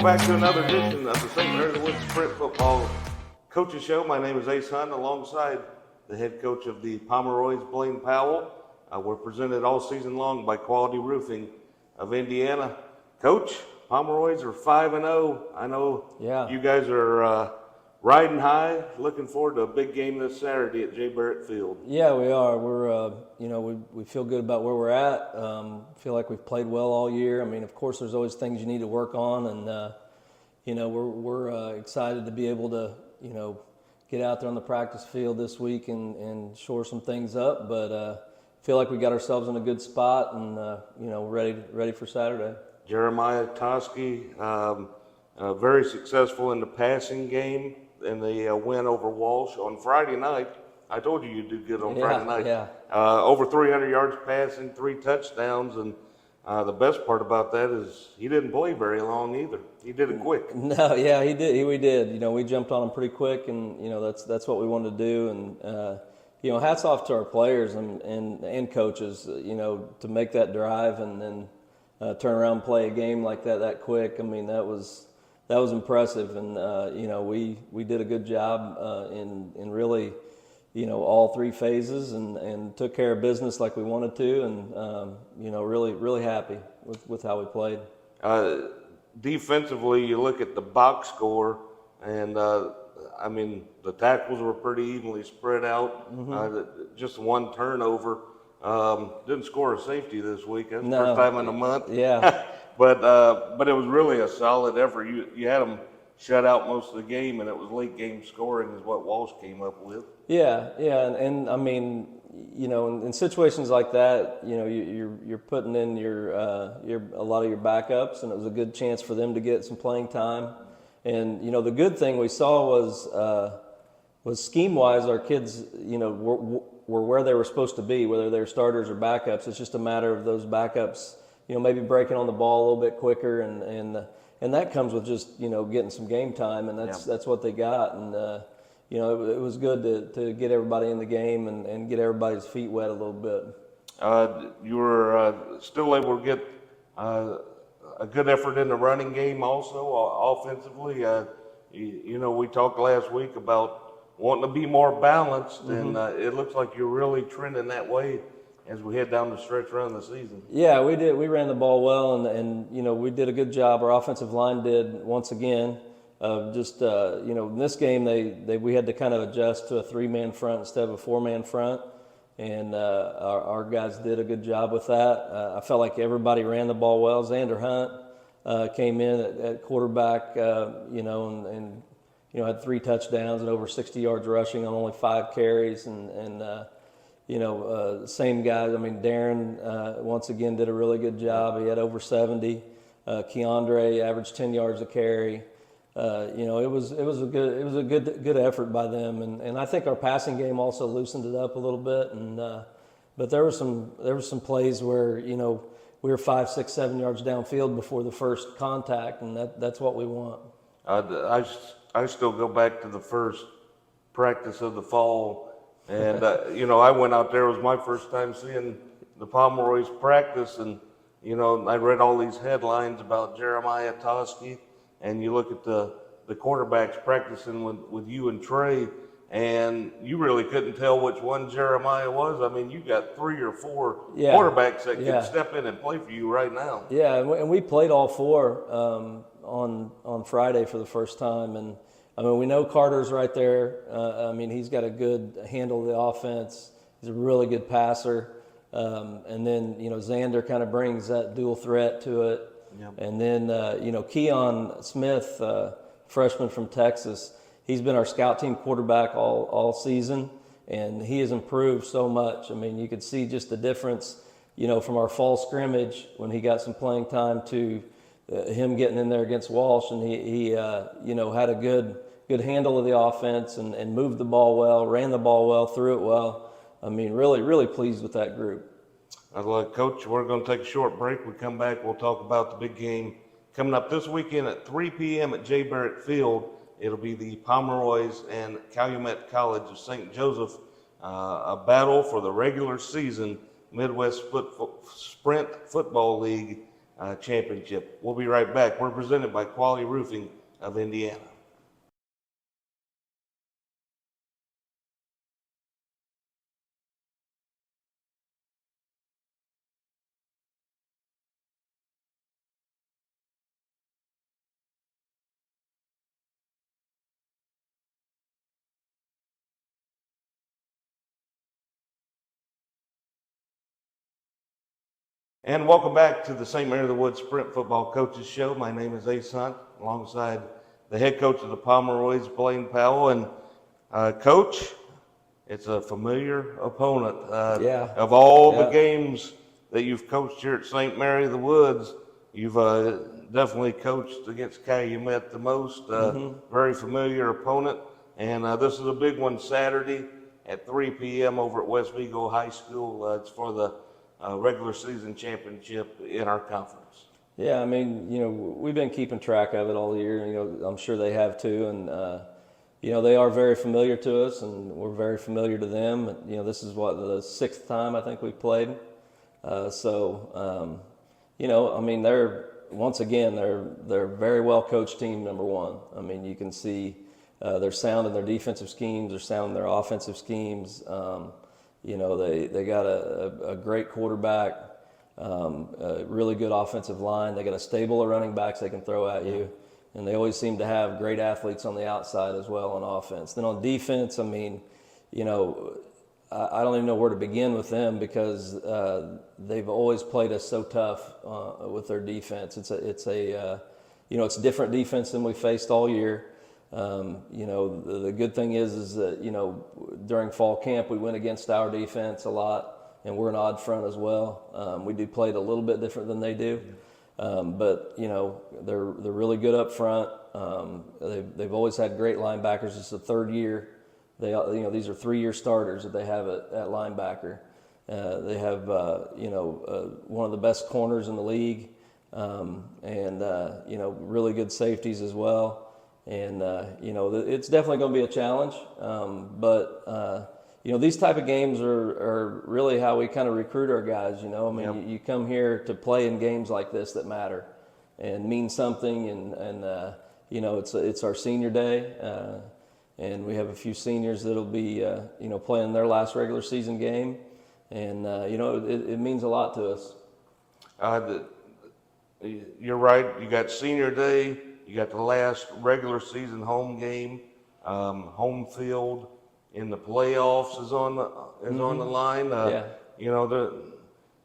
Welcome back to another edition of the St. Mary Woods Sprint Football Coaches Show. My name is Ace Hunt, alongside the head coach of the Pomeroys, Blaine Powell. We're presented all season long by Quality Roofing of Indiana. Coach, Pomeroys are 5-0. I know you guys are riding high. Looking forward to a big game this Saturday at J. Barrett Field. Yeah, we are. We're, we feel good about where we're at. Feel like we've played well all year. I mean, of course, there's always things you need to work on, and we're excited to be able to, get out there on the practice field this week and shore some things up. But feel like we got ourselves in a good spot, and ready for Saturday. Jeremiah Toski, very successful in the passing game in the win over Walsh on Friday night. I told you you'd do good on Friday night. Yeah. Over 300 yards passing, 3 touchdowns, and the best part about that is he didn't play very long either. He did it quick. No, yeah, he did. We did. We jumped on him pretty quick, and that's what we wanted to do. And hats off to our players and coaches. To make that drive and then turn around and play a game like that quick. I mean, that was impressive, and we did a good job in really all 3 phases and took care of business like we wanted to, and really happy with how we played. Defensively, you look at the box score, and the tackles were pretty evenly spread out. Mm-hmm. Just 1 turnover. Didn't score a safety this week. That's the first time in a month. Yeah. But it was really a solid effort. You had them shut out most of the game, and it was late game scoring is what Walsh came up with. Yeah, and I mean, in situations like that, you're putting in a lot of your backups, and it was a good chance for them to get some playing time. And the good thing we saw was scheme-wise, our kids, were where they were supposed to be, whether they're starters or backups. It's just a matter of those backups, maybe breaking on the ball a little bit quicker, and that comes with just getting some game time, and that's what they got. And it was good to get everybody in the game and get everybody's feet wet a little bit. You were still able to get a good effort in the running game also, offensively. We talked last week about wanting to be more balanced, mm-hmm. and it looks like you're really trending that way as we head down the stretch run of the season. Yeah, we did. We ran the ball well, and we did a good job. Our offensive line did once again. In this game, we had to kind of adjust to a 3-man front instead of a 4-man front, and our guys did a good job with that. I felt like everybody ran the ball well. Xander Hunt came in at quarterback, and had 3 touchdowns and over 60 yards rushing on only 5 carries, and same guys. I mean, Darren once again did a really good job. He had over 70. Keandre averaged 10 yards a carry. It was a good effort by them, and I think our passing game also loosened it up a little bit. And but there were some plays where we were 5, 6, 7 yards downfield before the first contact, and that's what we want. I still go back to the first practice of the fall. And, I went out there. It was my first time seeing the Pomeroys practice. And, I read all these headlines about Jeremiah Toski. And you look at the quarterbacks practicing with you and Trey, and you really couldn't tell which one Jeremiah was. I mean, you got 3 or 4 quarterbacks that can step in and play for you right now. Yeah, and we played all 4 on Friday for the first time. And I mean, we know Carter's right there. He's got a good handle of the offense. He's a really good passer. And then, Xander kind of brings that dual threat to it. Yep. And then, Keon Smith, freshman from Texas, he's been our scout team quarterback all season, and he has improved so much. I mean, you could see just the difference, from our fall scrimmage when he got some playing time to him getting in there against Walsh, and he had a good handle of the offense and moved the ball well, ran the ball well, threw it well. I mean, really, really pleased with that group. Coach, we're going to take a short break. We come back, we'll talk about the big game coming up this weekend at 3 p.m. at J. Barrett Field. It'll be the Pomeroys and Calumet College of St. Joseph, a battle for the regular season Midwest Sprint Football League championship. We'll be right back. We're presented by Quality Roofing of Indiana. And welcome back to the St. Mary of the Woods Sprint Football Coaches Show. My name is Ace Hunt, alongside the head coach of the Pomeroys, Blaine Powell. And Coach, it's a familiar opponent. Of all the games that you've coached here at St. Mary of the Woods, you've definitely coached against Calumet the most. Very familiar opponent. And this is a big one Saturday at 3 p.m. over at West Vigo High School. It's for the regular season championship in our conference. Yeah, I mean, we've been keeping track of it all year. I'm sure they have too, and they are very familiar to us, and we're very familiar to them. This is the 6th time I think we've played. I mean, they're a very well coached team. Number one, I mean, you can see they're sound in their defensive schemes, they're sound in their offensive schemes. They got a great quarterback, a really good offensive line. They got a stable of running backs they can throw at you, and they always seem to have great athletes on the outside as well on offense. Then on defense, I mean, I don't even know where to begin with them because they've always played us so tough with their defense. It's a different defense than we faced all year. The good thing is that, during fall camp, we went against our defense a lot, and we're an odd front as well. We do play it a little bit different than they do. But they're really good up front. They've always had great linebackers. It's the 3rd year. These are 3-year starters that they have at linebacker. They have, one of the best corners in the league, and really good safeties as well. And, it's definitely going to be a challenge. But these type of games are really how we kind of recruit our guys, I mean, you come here to play in games like this that matter and mean something. And it's our senior day. And we have a few seniors that'll be, playing their last regular season game. And, it means a lot to us. You're right. You got senior day. You got the last regular season home game, home field in the playoffs is on the line.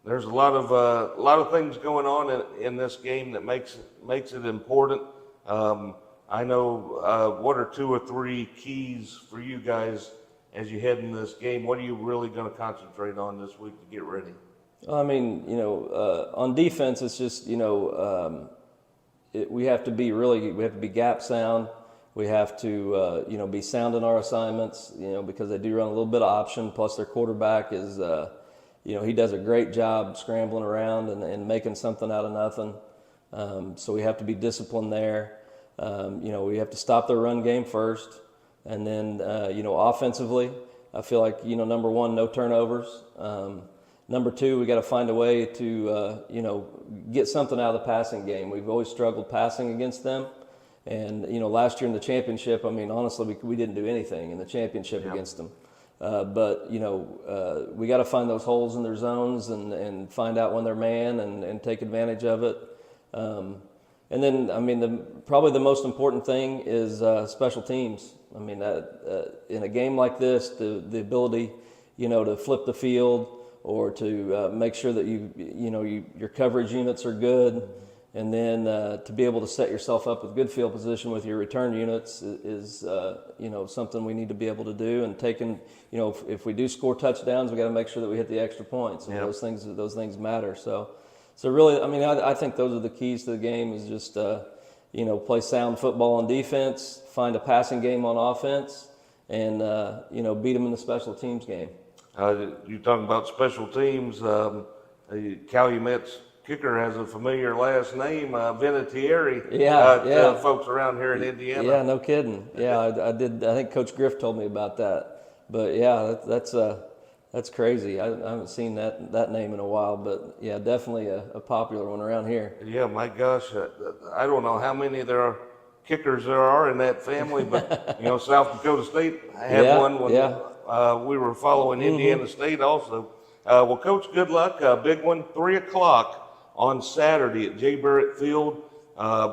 There's a lot of things going on in this game that makes it important. I know what are 2 or 3 keys for you guys as you head in this game. What are you really going to concentrate on this week to get ready? I mean, on defense, it's just we have to be gap sound. We have to, be sound in our assignments, because they do run a little bit of option. Plus, their quarterback is, he does a great job scrambling around and making something out of nothing. So we have to be disciplined there. We have to stop their run game first, and then, offensively, I feel like number one, no turnovers. Number 2, we got to find a way to, get something out of the passing game. We've always struggled passing against them. And, last year in the championship, I mean, honestly, we didn't do anything in the championship against them. But we got to find those holes in their zones and find out when they're man and take advantage of it. And then, I mean, probably the most important thing is special teams. I mean, in a game like this, the ability, to flip the field, or to make sure that your coverage units are good, and then to be able to set yourself up with good field position with your return units is something we need to be able to do. And if we do score touchdowns, we got to make sure that we hit the extra points. And those things matter. So really, I mean, I think those are the keys to the game. Is just play sound football on defense, find a passing game on offense, and beat them in the special teams game. You're talking about special teams. Calumet's kicker has a familiar last name, Vinatieri. To folks around here in Indiana. Yeah, no kidding. Yeah, I did. I think Coach Griff told me about that. But yeah, that's That's crazy. I haven't seen that name in a while, but yeah, definitely a popular one around here. Yeah, my gosh, I don't know how many kickers there are in that family, but South Dakota State had Yeah, one when yeah. we were following Indiana State also. Well, Coach, good luck. Big one, 3 o'clock on Saturday at Jay Barrett Field.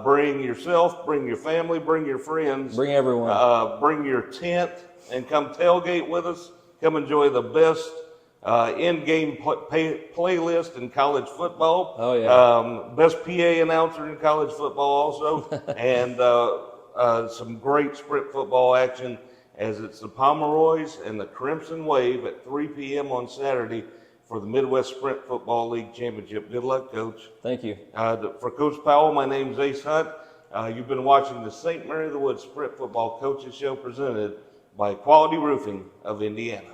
Bring yourself, bring your family, bring your friends. Bring everyone. Bring your tent and come tailgate with us. Come enjoy the best in-game playlist in college football. Oh, yeah. Best PA announcer in college football also. And some great sprint football action as it's the Pomeroys and the Crimson Wave at 3 p.m. on Saturday for the Midwest Sprint Football League Championship. Good luck, Coach. Thank you. For Coach Powell, my name's Ace Hunt. You've been watching the St. Mary of the Woods Sprint Football Coaches Show presented by Quality Roofing of Indiana.